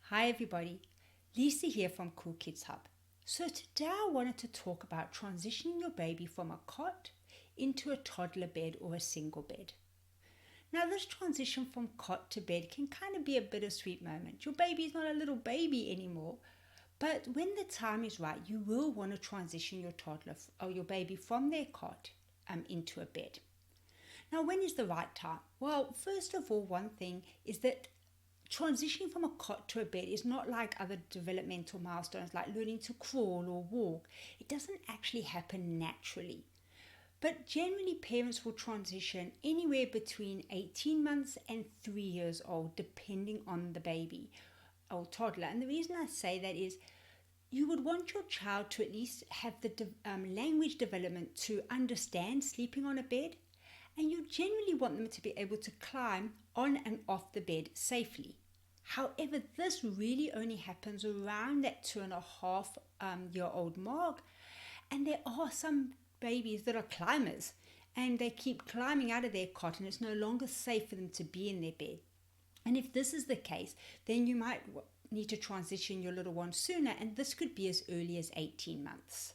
Hi everybody, Lisa here from Cool Kids Hub. So today I wanted to talk about transitioning your baby from a cot into a toddler bed or a single bed. Now this transition from cot to bed can kind of be a bittersweet moment. Your baby is not a little baby anymore, but when the time is right, you will want to transition your toddler or your baby from their cot into a bed. Now, when is the right time? Well, first of all, one thing is that transitioning from a cot to a bed is not like other developmental milestones like learning to crawl or walk. It doesn't actually happen naturally. But generally, parents will transition anywhere between 18 months and 3 years old, depending on the baby or toddler. And the reason I say that is you would want your child to at least have the language development to understand sleeping on a bed, and you generally want them to be able to climb on and off the bed safely. However, this really only happens around that 2.5 year old mark, and there are some babies that are climbers and they keep climbing out of their cot and it's no longer safe for them to be in their bed. And if this is the case, then you might need to transition your little one sooner, and this could be as early as 18 months.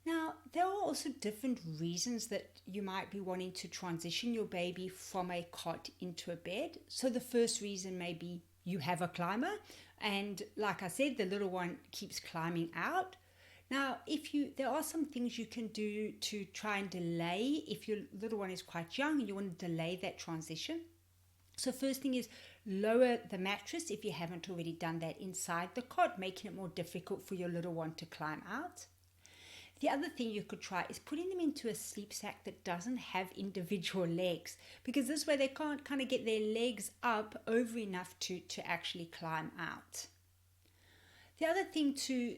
Now, there are also different reasons that you might be wanting to transition your baby from a cot into a bed. So the first reason may be you have a climber, and like I said, the little one keeps climbing out. Now, there are some things you can do to try and delay if your little one is quite young and you want to delay that transition. So first thing is lower the mattress if you haven't already done that inside the cot, making it more difficult for your little one to climb out. The other thing you could try is putting them into a sleep sack that doesn't have individual legs, because this way they can't kind of get their legs up over enough to actually climb out. The other thing to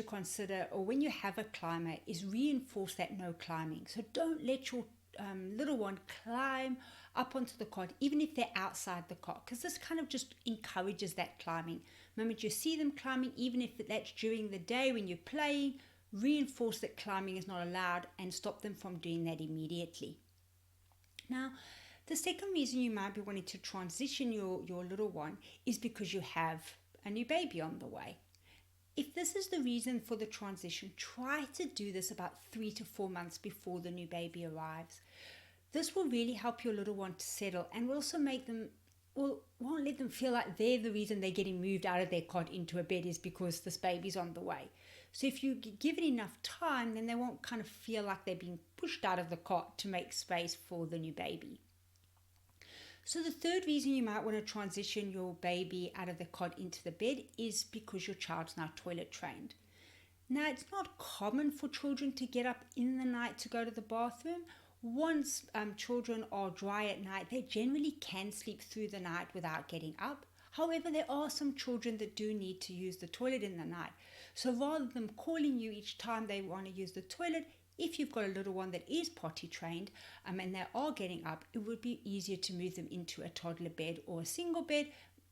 consider, or when you have a climber, is reinforce that no climbing. So don't let your little one climb up onto the cot, even if they're outside the cot, because this kind of just encourages that climbing. The moment you see them climbing, even if that's during the day when you're playing, reinforce that climbing is not allowed and stop them from doing that immediately. Now, the second reason you might be wanting to transition your little one is because you have a new baby on the way. If this is the reason for the transition, try to do this about 3 to 4 months before the new baby arrives. This will really help your little one to settle and will also won't let them feel like they're the reason they're getting moved out of their cot into a bed is because this baby's on the way. So if you give it enough time, then they won't kind of feel like they're being pushed out of the cot to make space for the new baby. So the third reason you might want to transition your baby out of the cot into the bed is because your child's now toilet trained. Now, it's not common for children to get up in the night to go to the bathroom. Once children are dry at night, they generally can sleep through the night without getting up. However, there are some children that do need to use the toilet in the night. So rather than calling you each time they want to use the toilet, if you've got a little one that is potty trained and they are getting up, it would be easier to move them into a toddler bed or a single bed.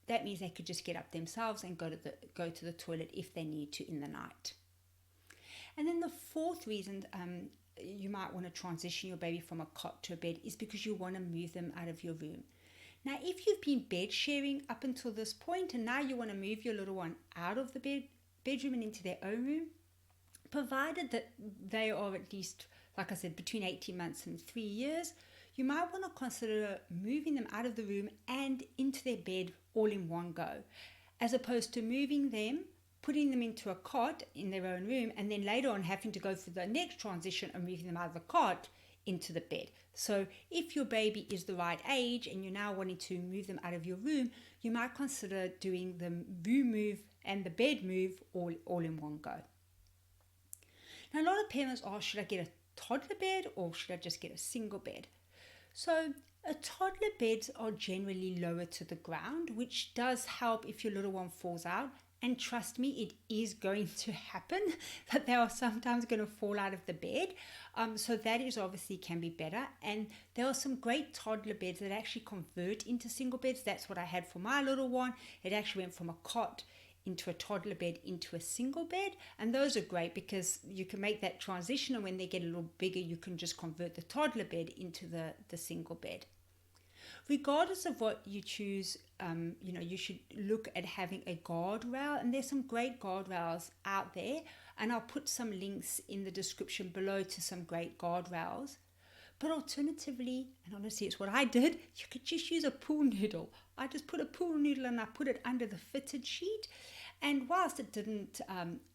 That means they could just get up themselves and go to the toilet if they need to in the night. And then the fourth reason you might want to transition your baby from a cot to a bed is because you want to move them out of your room. Now, if you've been bed sharing up until this point and now you want to move your little one out of the bedroom and into their own room, provided that they are at least, like I said, between 18 months and 3 years, you might want to consider moving them out of the room and into their bed all in one go, as opposed to moving them, putting them into a cot in their own room, and then later on having to go through the next transition and moving them out of the cot into the bed. So if your baby is the right age and you're now wanting to move them out of your room, you might consider doing the room move and the bed move all in one go. Now, a lot of parents ask, should I get a toddler bed or should I just get a single bed? So a toddler beds are generally lower to the ground, which does help if your little one falls out. And trust me, it is going to happen that they are sometimes going to fall out of the bed. So that is obviously can be better. And there are some great toddler beds that actually convert into single beds. That's what I had for my little one. It actually went from a cot into a toddler bed into a single bed, and those are great because you can make that transition, and when they get a little bigger you can just convert the toddler bed into the single bed. regardless of what you choose, you should look at having a guardrail, and there's some great guardrails out there, and I'll put some links in the description below to some great guardrails. But alternatively, and honestly it's what I did, you could just use a pool noodle. I just put a pool noodle and I put it under the fitted sheet, and whilst it didn't,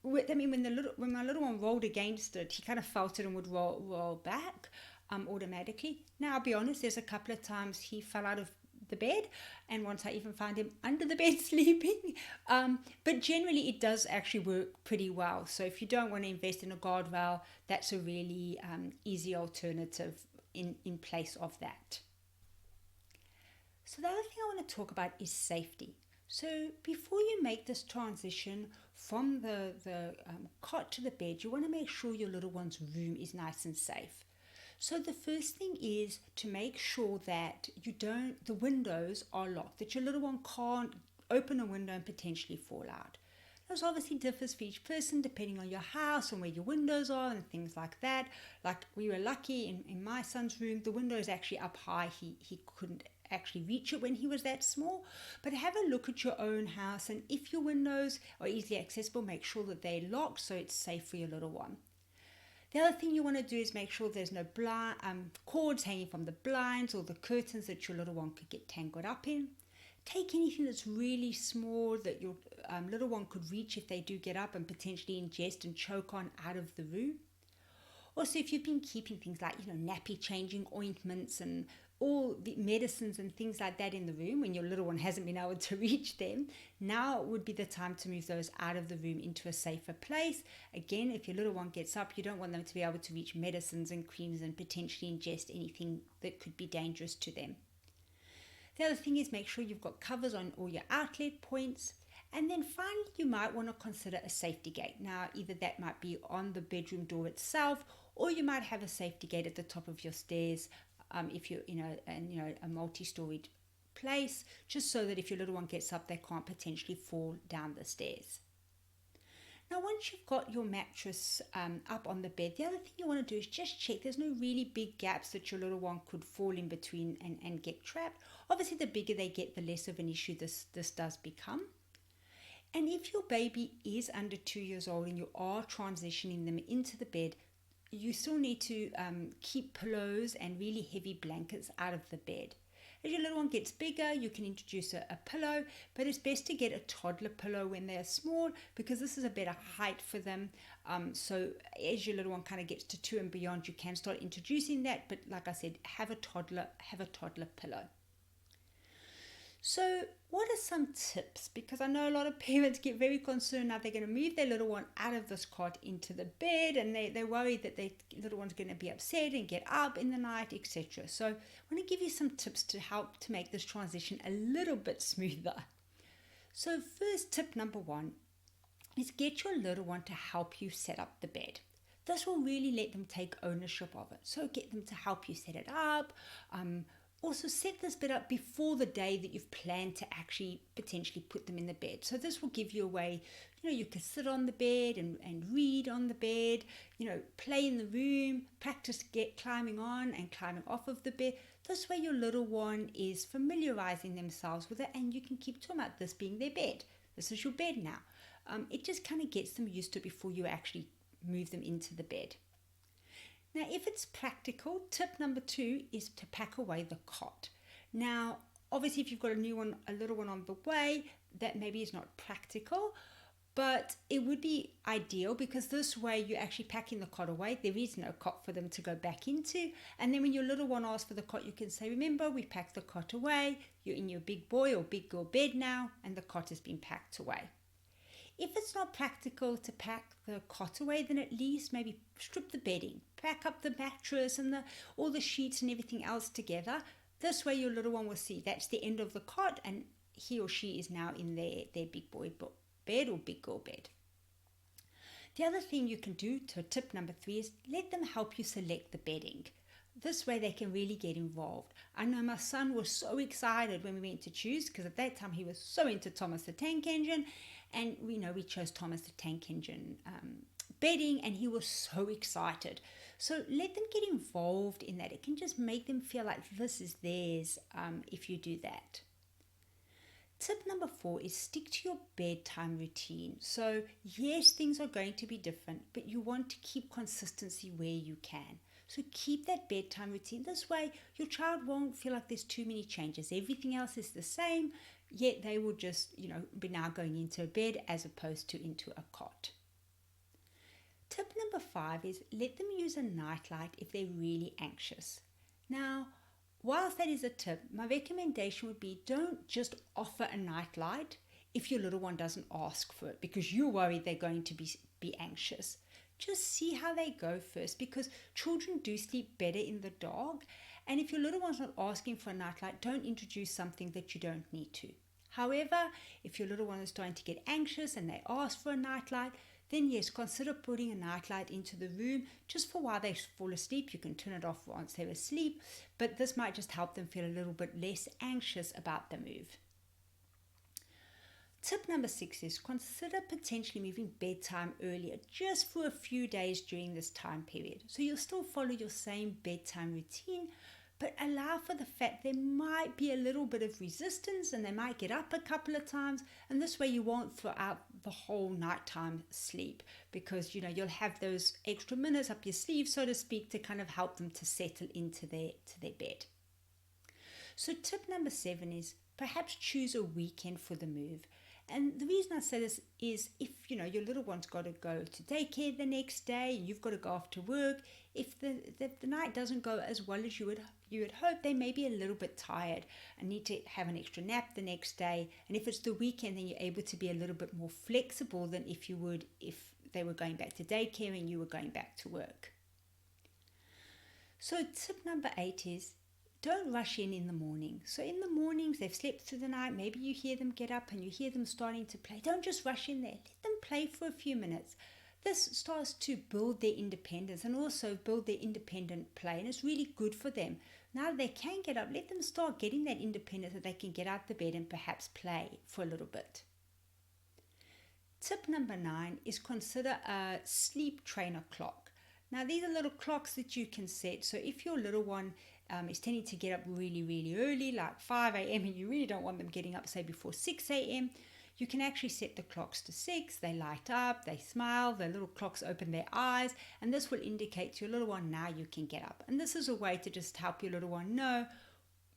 when my little one rolled against it, he kind of felt it and would roll back automatically. Now I'll be honest, there's a couple of times he fell out of the bed, and once I even found him under the bed sleeping, but generally it does actually work pretty well. So if you don't want to invest in a guardrail, that's a really easy alternative in place of that. So the other thing I want to talk about is safety. So before you make this transition from the cot to the bed, you want to make sure your little one's room is nice and safe. So the first thing is to make sure that the windows are locked, that your little one can't open a window and potentially fall out. This obviously differs for each person depending on your house and where your windows are and things like that. Like we were lucky in my son's room, the window is actually up high. He couldn't actually reach it when he was that small. But have a look at your own house, and if your windows are easily accessible, make sure that they're locked so it's safe for your little one. The other thing you want to do is make sure there's no cords hanging from the blinds or the curtains that your little one could get tangled up in. Take anything that's really small that your little one could reach if they do get up and potentially ingest and choke on out of the room. Also, if you've been keeping things like, nappy changing ointments and all the medicines and things like that in the room when your little one hasn't been able to reach them, now would be the time to move those out of the room into a safer place. Again, if your little one gets up, you don't want them to be able to reach medicines and creams and potentially ingest anything that could be dangerous to them. The other thing is make sure you've got covers on all your outlet points. And then finally, you might want to consider a safety gate. Now, either that might be on the bedroom door itself, or you might have a safety gate at the top of your stairs if you're in a multi-storied place, just so that if your little one gets up, they can't potentially fall down the stairs. Now, once you've got your mattress up on the bed, the other thing you want to do is just check there's no really big gaps that your little one could fall in between and get trapped. Obviously, the bigger they get, the less of an issue this does become. And if your baby is under 2 years old and you are transitioning them into the bed, you still need to keep pillows and really heavy blankets out of the bed. As your little one gets bigger, you can introduce a pillow, but it's best to get a toddler pillow when they're small because this is a better height for them. So as your little one kind of gets to 2 and beyond, you can start introducing that. But like I said, have a toddler pillow. So what are some tips? Because I know a lot of parents get very concerned now they're going to move their little one out of this cot into the bed, and they're worried that their little one's going to be upset and get up in the night, etc. So I want to give you some tips to help to make this transition a little bit smoother. So first, tip number 1 is get your little one to help you set up the bed. This will really let them take ownership of it. So get them to help you set it up. Also set this bed up before the day that you've planned to actually potentially put them in the bed. So this will give you a way, you can sit on the bed and read on the bed, play in the room, practice climbing on and climbing off of the bed. This way your little one is familiarizing themselves with it, and you can keep talking about this being their bed. This is your bed now. It just kind of gets them used to it before you actually move them into the bed. Now, if it's practical, tip number 2 is to pack away the cot. Now, obviously, if you've got a little one on the way, that maybe is not practical, but it would be ideal because this way you're actually packing the cot away. There is no cot for them to go back into. And then when your little one asks for the cot, you can say, remember, we packed the cot away. You're in your big boy or big girl bed now, and the cot has been packed away. If it's not practical to pack the cot away, then at least maybe strip the bedding, pack up the mattress and all the sheets and everything else together. This way your little one will see that's the end of the cot and he or she is now in their big boy bed or big girl bed. The other thing you can do, to tip number 3, is let them help you select the bedding. This way they can really get involved. I know my son was so excited when we went to choose, because at that time he was so into Thomas the Tank Engine, and we chose Thomas the Tank Engine bedding, and he was so excited. So let them get involved in that. It can just make them feel like this is theirs if you do that. Tip number 4 is stick to your bedtime routine. So yes, things are going to be different, but you want to keep consistency where you can. So keep that bedtime routine. This way, your child won't feel like there's too many changes. Everything else is the same, yet they will just, be now going into a bed as opposed to into a cot. Tip number 5 is let them use a nightlight if they're really anxious. Now, whilst that is a tip, my recommendation would be don't just offer a nightlight if your little one doesn't ask for it because you're worried they're going to be anxious. Just see how they go first, because children do sleep better in the dark. And if your little one's not asking for a nightlight, don't introduce something that you don't need to. However, if your little one is starting to get anxious and they ask for a nightlight, then yes, consider putting a nightlight into the room just for while they fall asleep. You can turn it off once they're asleep, but this might just help them feel a little bit less anxious about the move. Tip number 6 is consider potentially moving bedtime earlier just for a few days during this time period. So you'll still follow your same bedtime routine, but allow for the fact there might be a little bit of resistance and they might get up a couple of times, and this way you won't throw out the whole nighttime sleep, because you'll have those extra minutes up your sleeve, so to speak, to kind of help them to settle into their bed. So tip number 7 is perhaps choose a weekend for the move. And the reason I say this is if your little one's got to go to daycare the next day and you've got to go off to work, if the night doesn't go as well as you would hope, they may be a little bit tired and need to have an extra nap the next day. And if it's the weekend, then you're able to be a little bit more flexible than if you would if they were going back to daycare and you were going back to work. So tip number 8 is don't rush in the morning. So in the mornings, they've slept through the night. Maybe you hear them get up and you hear them starting to play. Don't just rush in there. Let them play for a few minutes. This starts to build their independence and also build their independent play. And it's really good for them. Now they can get up. Let them start getting that independence so they can get out the bed and perhaps play for a little bit. Tip number 9 is consider a sleep trainer clock. Now these are little clocks that you can set. So if your little one is tending to get up really, really early, like 5 a.m. and you really don't want them getting up, say, before 6 a.m., you can actually set the clocks to 6. They light up, they smile, the little clocks open their eyes, and this will indicate to your little one, now you can get up. And this is a way to just help your little one know,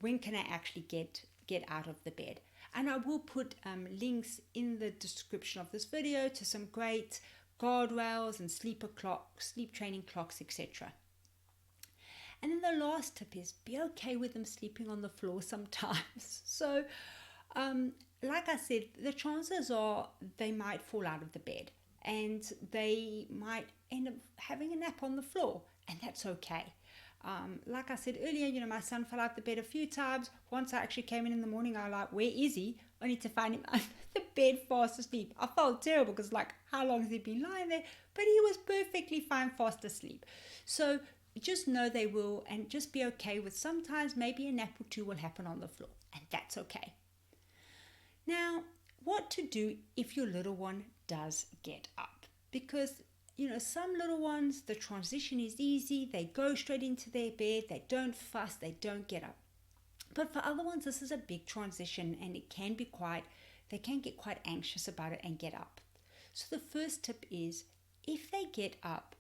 when can I actually get out of the bed? And I will put links in the description of this video to some great guardrails and sleep training clocks, etc. And then the last tip is be okay with them sleeping on the floor sometimes. So, like I said, the chances are they might fall out of the bed and they might end up having a nap on the floor, and that's okay. Like I said earlier, my son fell out the bed a few times. Once I actually came in the morning, I was like, where is he? Only to find him under the bed fast asleep. I felt terrible because how long has he been lying there? But he was perfectly fine fast asleep. So just know they will, and just be okay with sometimes maybe a nap or two will happen on the floor, and that's okay. Now, what to do if your little one does get up? Because some little ones, the transition is easy. They go straight into their bed. They don't fuss. They don't get up. But for other ones, this is a big transition, and they can get quite anxious about it and get up. So the first tip is, if they get up,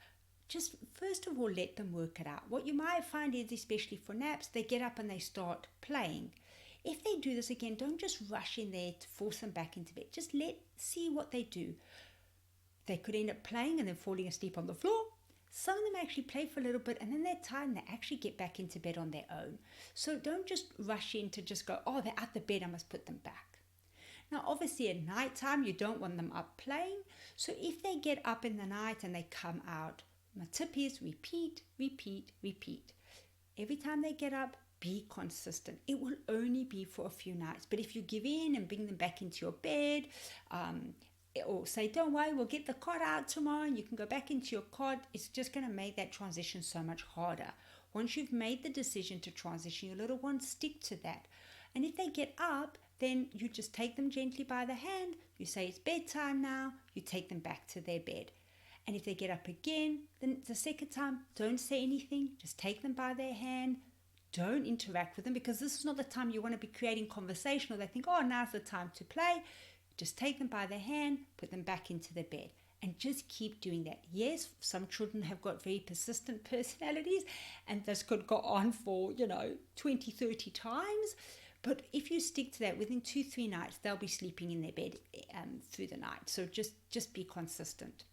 just first of all, let them work it out. What you might find is, especially for naps, they get up and they start playing. If they do this again, don't just rush in there to force them back into bed. Just see what they do. They could end up playing and then falling asleep on the floor. Some of them actually play for a little bit and then they're tired and they actually get back into bed on their own. So don't just rush in to just go, oh, they're at the bed, I must put them back. Now, obviously at night time, you don't want them up playing. So if they get up in the night and they come out, my tip is repeat, repeat, repeat. Every time they get up, be consistent. It will only be for a few nights. But if you give in and bring them back into your bed, or say, don't worry, we'll get the cot out tomorrow and you can go back into your cot, it's just going to make that transition so much harder. Once you've made the decision to transition, your little ones stick to that. And if they get up, then you just take them gently by the hand. You say, it's bedtime now. You take them back to their bed. And if they get up again, then the second time, don't say anything. Just take them by their hand. Don't interact with them, because this is not the time you want to be creating conversation, or they think, oh, now's the time to play. Just take them by their hand, put them back into the bed, and just keep doing that. Yes, some children have got very persistent personalities, and this could go on for, 20, 30 times. But if you stick to that, within 2-3 nights, they'll be sleeping in their bed through the night. So just be consistent.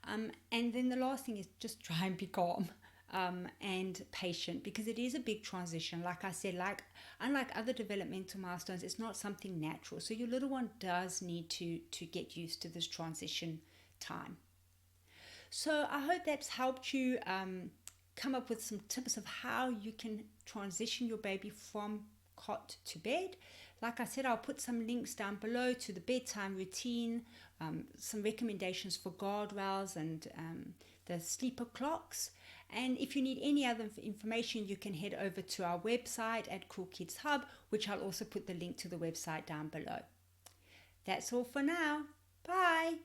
And then the last thing is just try and be calm and patient, because it is a big transition. Like I said, unlike other developmental milestones, it's not something natural. So your little one does need to get used to this transition time. So I hope that's helped you come up with some tips of how you can transition your baby from cot to bed. Like I said, I'll put some links down below to the bedtime routine, some recommendations for guardrails and the sleeper clocks. And if you need any other information, you can head over to our website at Cool Kids Hub, which I'll also put the link to the website down below. That's all for now. Bye.